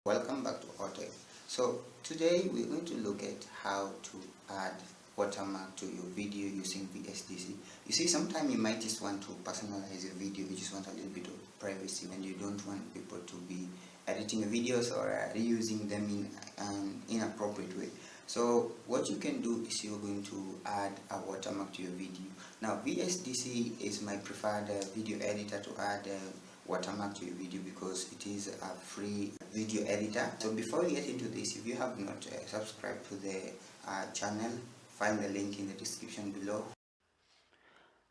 Welcome back to Owtech. So today we're going to look at how to add watermark to your video using VSDC. You see, sometimes you might just want to personalize your video. You just want a little bit of privacy and you don't want people to be editing your videos or reusing them in an inappropriate way. So what you can do is you're going to add a watermark to your video. Now VSDC is my preferred video editor to add watermark to your video because it is a free video editor. So before we get into this, if you have not subscribed to the channel, find the link in the description below.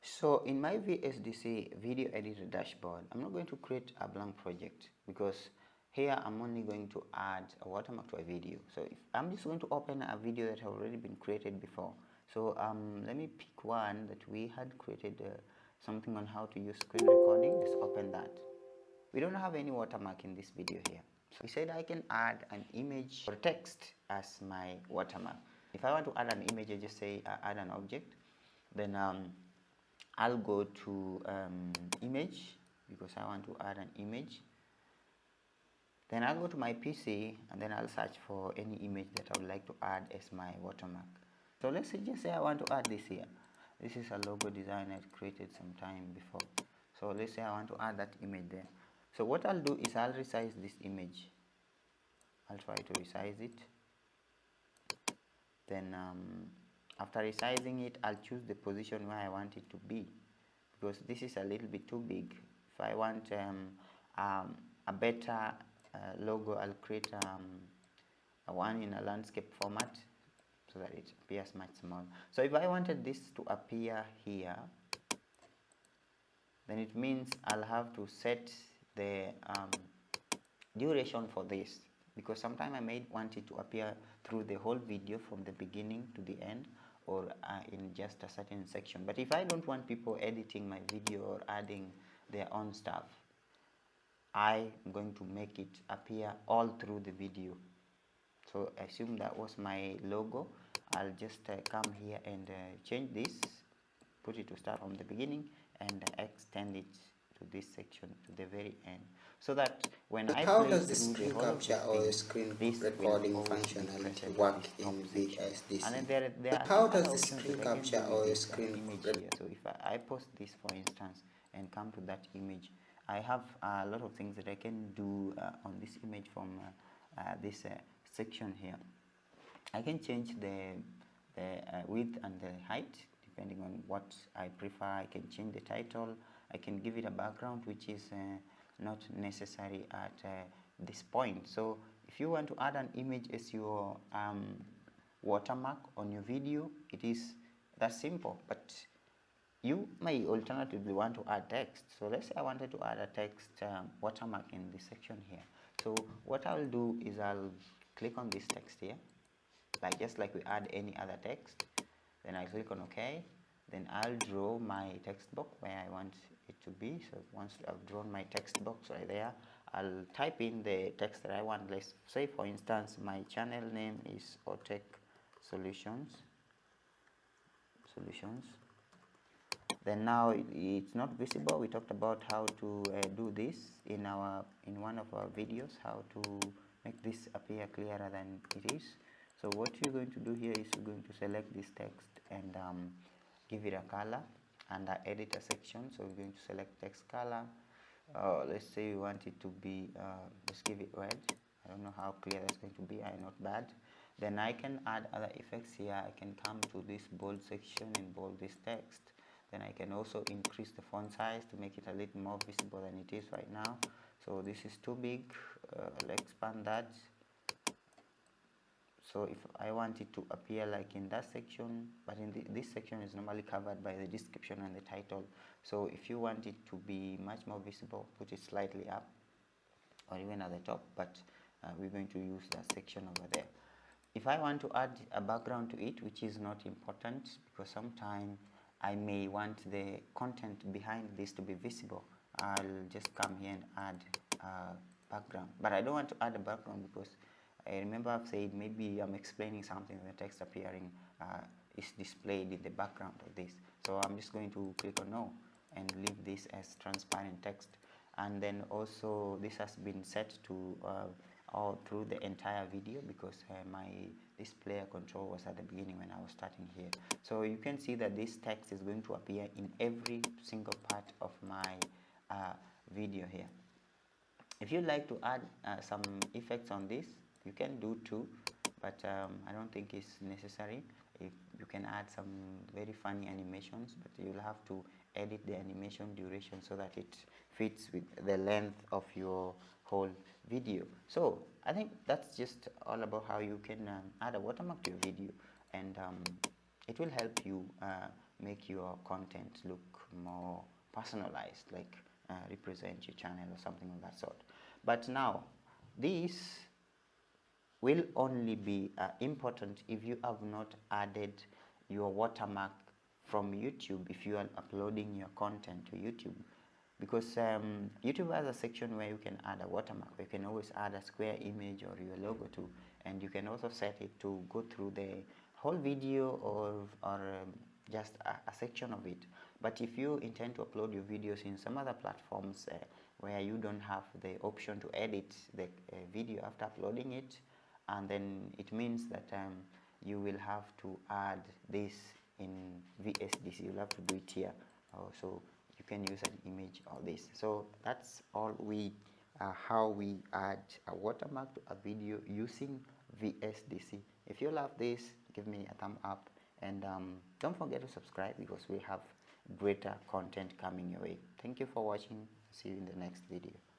So in my VSDC video editor dashboard, I'm not going to create a blank project because here I'm only going to add a watermark to a video. So if I'm just going to open a video that has already been created before. So let me pick one that we had created something on how to use screen recording. Let's open that. We don't have any watermark in this video here. So we said I can add an image or text as my watermark. If I want to add an image, I just say add an object. Then I'll go to image because I want to add an image. Then I'll go to my PC and then I'll search for any image that I would like to add as my watermark. So let's just say I want to add this here. This is a logo design I created some time before. So let's say I want to add that image there. So what I'll do is I'll resize this image. I'll try to resize it. Then after resizing it, I'll choose the position where I want it to be because this is a little bit too big. If I want a better logo, I'll create a one in a landscape format so that it appears much smaller. So if I wanted this to appear here, then it means I'll have to set the duration for this because sometimes I may want it to appear through the whole video from the beginning to the end or in just a certain section. But if I don't want people editing my video or adding their own stuff, I'm going to make it appear all through the video. So assume that was my logo. I'll just come here and change this, put it to start from the beginning and extend it to this section to the very end, so that when I How play does the screen capture or screen recording functionality work in VSDC? And then there are How some does other the options screen that I can capture do with or this screen image here. So if I post this for instance and come to that image, I have a lot of things that I can do on this image from this section here. I can change the width and the height depending on what I prefer. I can change the title. I can give it a background which is not necessary at this point. So if you want to add an image as your watermark on your video, it is that simple. But you may alternatively want to add text. So let's say I wanted to add a text watermark in this section here. So what I'll do is I'll click on this text here, just like we add any other text. Then I click on OK. Then I'll draw my text box where I want it to be. So once I've drawn my text box right there, I'll type in the text that I want. Let's say for instance my channel name is Owtech Solutions. Then now it's not visible. We talked about how to do this in one of our videos, how to make this appear clearer than it is. So what you're going to do here is you're going to select this text and give it a color and edit a section. So we're going to select text color. Let's say we want it to be, let's give it red. I don't know how clear that's going to be. I'm not bad. Then I can add other effects here. I can come to this bold section and bold this text. Then I can also increase the font size to make it a little more visible than it is right now. So this is too big. I'll expand that. So if I want it to appear like in that section, but in this section is normally covered by the description and the title. So if you want it to be much more visible, put it slightly up or even at the top, but we're going to use that section over there. If I want to add a background to it, which is not important because sometimes I may want the content behind this to be visible, I'll just come here and add a background. But I don't want to add a background because I remember I've said maybe I'm explaining something, the text appearing is displayed in the background of this. So I'm just going to click on no and leave this as transparent text. And then also this has been set to or through the entire video, because my this player control was at the beginning when I was starting here. So you can see that this text is going to appear in every single part of my video here. If you'd like to add some effects on this, you can do too, but I don't think it's necessary. If you can add some very funny animations, but you'll have to edit the animation duration so that it fits with the length of your whole video. So I think that's just all about how you can add a watermark to your video, and it will help you make your content look more personalized, like represent your channel or something of that sort. But now this will only be important if you have not added your watermark from YouTube, if you are uploading your content to YouTube, because YouTube has a section where you can add a watermark. You can always add a square image or your logo too, and you can also set it to go through the whole video or just a section of it. But if you intend to upload your videos in some other platforms where you don't have the option to edit the video after uploading it, and then it means that you will have to add this in VSDC. You'll have to do it here. So you can use an image or this. So that's all how we add a watermark to a video using VSDC. If you love this, give me a thumb up, and don't forget to subscribe, because we have greater content coming your way. Thank you for watching. See you in the next video.